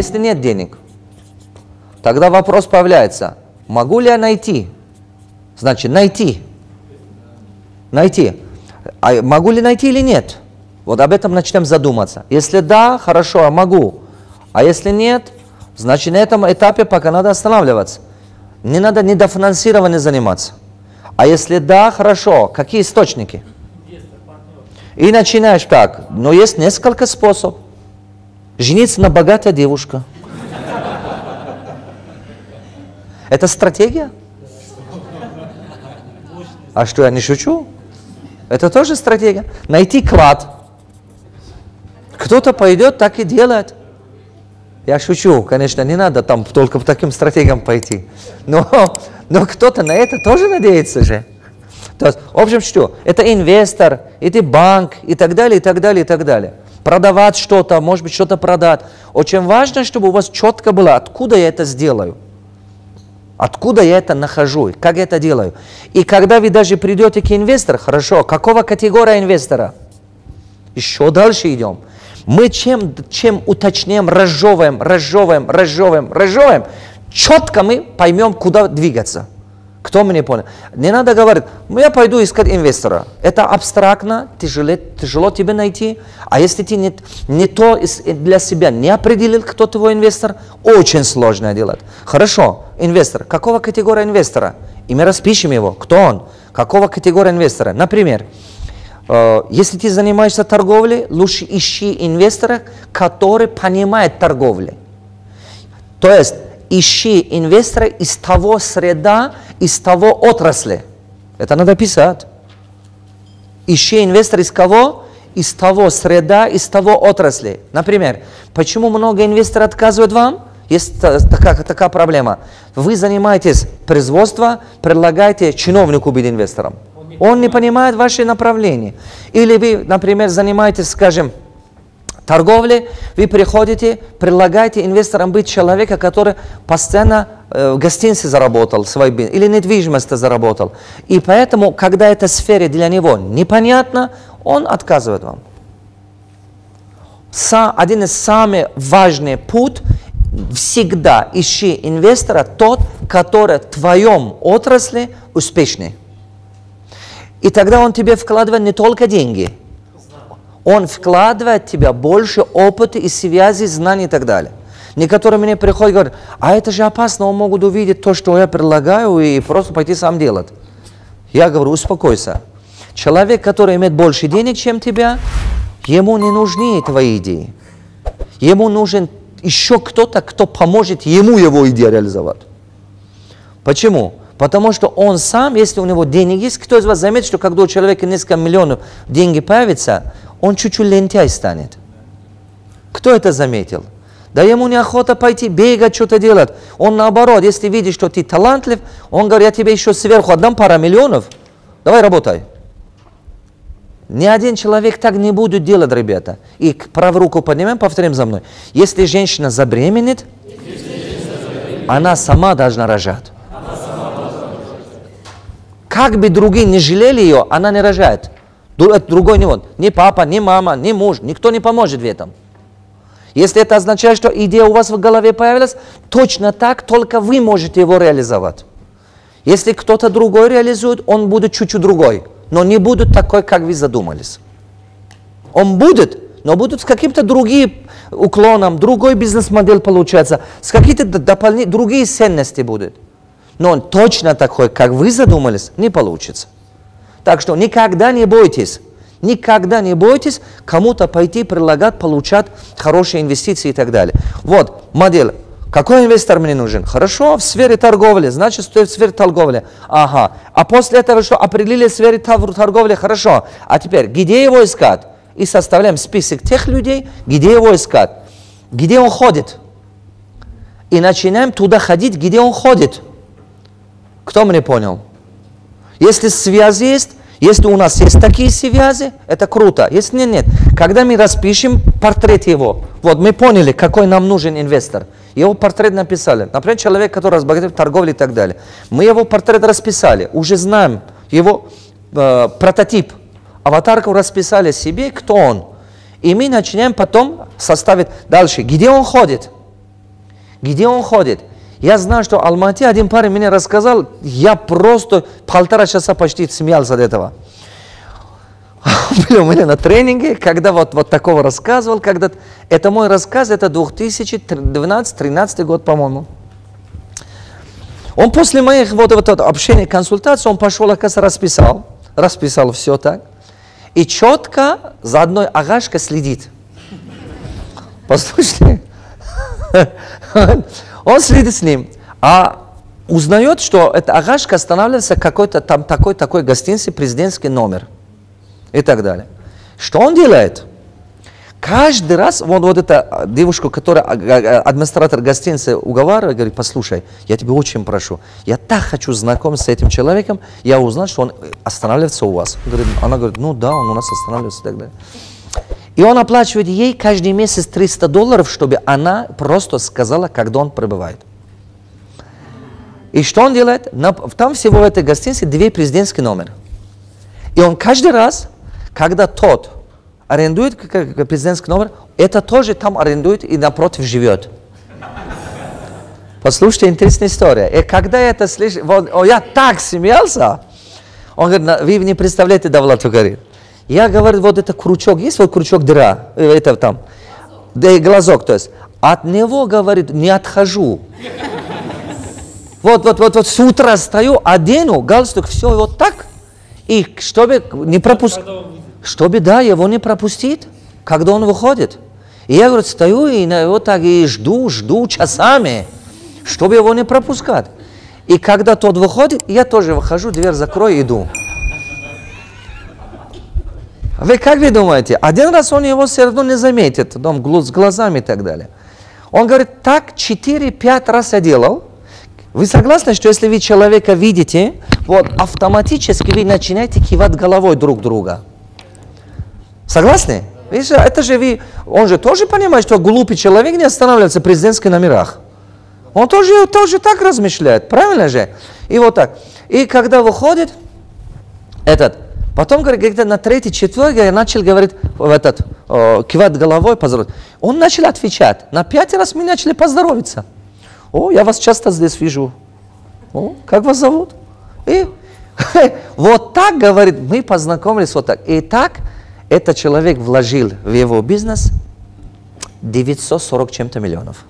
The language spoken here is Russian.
если нет денег, тогда вопрос появляется, могу ли я найти? Значит, найти. Найти. А могу ли найти или нет? Вот об этом начнем задуматься. Если да, хорошо, могу. А если нет, значит, на этом этапе пока надо останавливаться. Не надо недофинансированием заниматься. А если да, хорошо, какие источники? И начинаешь так. Но есть несколько способов. Жениться на богатой девушке. Это стратегия? А что, я не шучу? Это тоже стратегия. Найти клад. Кто-то пойдет, так и делает. Я шучу, конечно, не надо там только по таким стратегиям пойти. Но кто-то на это тоже надеется же. То есть, в общем, что? Это инвестор, это банк и так далее, и так далее, и так далее. Продавать что-то, может быть, что-то продать. Очень важно, чтобы у вас четко было, откуда я это сделаю. Откуда я это нахожу, как я это делаю. И когда вы даже придете к инвестору, хорошо, какого категория инвестора? Еще дальше идем. Мы чем уточняем, разжевываем, четко мы поймем, куда двигаться. Кто мне понял? Не надо говорить, я пойду искать инвестора. Это абстрактно, тяжело тебе найти. А если ты не то для себя не определил, кто твой инвестор, очень сложно делать. Хорошо, инвестор. Какого категория инвестора? И мы распишем его. Кто он? Какого категория инвестора? Например, если ты занимаешься торговлей, лучше ищи инвестора, который понимает торговлю. То есть ищи инвестора из того среда, из того отрасли. Это надо писать. Ищи инвестора из кого? Из того среда, из того отрасли. Например, почему много инвесторов отказывают вам? Есть такая проблема. Вы занимаетесь производством, предлагаете чиновнику быть инвестором. Он не понимает ваше направление. Или вы, например, занимаетесь, скажем, торговлей, вы приходите, предлагаете инвесторам быть человека, который постоянно в гостинице заработал, или недвижимость заработал. И поэтому, когда эта сфера для него непонятна, он отказывает вам. Один из самых важных путей – всегда ищи инвестора, тот, который в твоем отрасли успешный. И тогда он тебе вкладывает не только деньги. Он вкладывает в тебя больше опыта и связи, знаний и так далее. Некоторые мне приходят и говорят, а это же опасно, он могут увидеть то, что я предлагаю, и просто пойти сам делать. Я говорю, успокойся. Человек, который имеет больше денег, чем тебя, ему не нужны твои идеи. Ему нужен еще кто-то, кто поможет ему его идею реализовать. Почему? Потому что он сам, если у него денег есть, кто из вас заметит, что когда у человека несколько миллионов деньги появится, он чуть-чуть лентяй станет. Кто это заметил? Да ему неохота пойти бегать, что-то делать. Он наоборот, если видит, что ты талантлив, он говорит, я тебе еще сверху отдам пару миллионов, давай работай. Ни один человек так не будет делать, ребята. И правую руку поднимаем, повторим за мной. Если женщина забеременеет, она сама должна рожать. Как бы другие не жалели ее, она не рожает. Другой не он. Ни папа, ни мама, ни муж. Никто не поможет в этом. Если это означает, что идея у вас в голове появилась, точно так, только вы можете его реализовать. Если кто-то другой реализует, он будет чуть-чуть другой. Но не будет такой, как вы задумались. Он будет, но будет с каким-то другим уклоном, другой бизнес-модель получается, с какими-то дополнительными, другие ценности будут. Но он точно такой, как вы задумались, не получится. Так что никогда не бойтесь кому-то пойти, предлагать, получать хорошие инвестиции и так далее. Вот модель. Какой инвестор мне нужен? Хорошо, в сфере торговли, значит, стоит в сфере торговли. Ага. А после этого что, определили в сфере торговли? Хорошо. А теперь, где его искать? И составляем список тех людей, где его искать. Где он ходит. И начинаем туда ходить, где он ходит. Кто мне понял? Если связь есть, если у нас есть такие связи, это круто. Если нет, когда мы распишем портрет его, вот мы поняли, какой нам нужен инвестор. Его портрет написали. Например, человек, который разбогател в торговле и так далее. Мы его портрет расписали, уже знаем его прототип. Аватарку расписали себе, кто он. И мы начинаем потом составить дальше, где он ходит. Где он ходит? Я знаю, что в Алмате один парень мне рассказал, я просто 1,5 часа почти смеялся от этого. Он был у меня на тренинге, когда вот такого рассказывал, когда это мой рассказ, это 2012-2013 год, по-моему. Он после моих вот общения, консультаций, он пошел, оказывается, расписал все так. И четко за одной агашкой следит. Послушайте, он следит с ним, а узнает, что эта агашка останавливается в какой-то там такой гостинице, президентский номер и так далее. Что он делает? Каждый раз, вот эта девушка, которая администратор гостиницы уговаривает, говорит, послушай, я тебя очень прошу, я так хочу знакомиться с этим человеком, я узнал, что он останавливается у вас. Она говорит, ну да, он у нас останавливается и так далее. И он оплачивает ей каждый месяц $300, чтобы она просто сказала, когда он прибывает. И что он делает? Там всего в этой гостинице 2 президентских номера. И он каждый раз, когда тот арендует президентский номер, это тоже там арендует и напротив живет. Послушайте, интересная история. И когда я это слышу, я так смеялся, он говорит, вы не представляете, Давлат говорит. Я говорю, вот это крючок, есть вот крючок дыра, это там, да и глазок, то есть, от него, говорит, не отхожу. Вот с утра стою, одену, галстук, все вот так, и чтобы не пропустить, чтобы, да, его не пропустить, когда он выходит. И я, говорю, стою и вот так и жду часами, чтобы его не пропускать. И когда тот выходит, я тоже выхожу, дверь закрою и иду. Вы как вы думаете, один раз он его все равно не заметит, там, с глазами и так далее. Он говорит, так 4-5 раз я делал. Вы согласны, что если вы человека видите, вот автоматически вы начинаете кивать головой друг друга? Согласны? Видите, это же он же тоже понимает, что глупый человек не останавливается в президентских номерах. Он тоже так размышляет, правильно же? И вот так. И когда выходит потом, говорит, где-то на 3-4 я начал, говорит, кивать головой, поздороваться. Он начал отвечать. На 5 раз мы начали поздороваться. О, я вас часто здесь вижу. О, как вас зовут? И вот так, говорит, мы познакомились вот так. И так этот человек вложил в его бизнес 940 чем-то миллионов.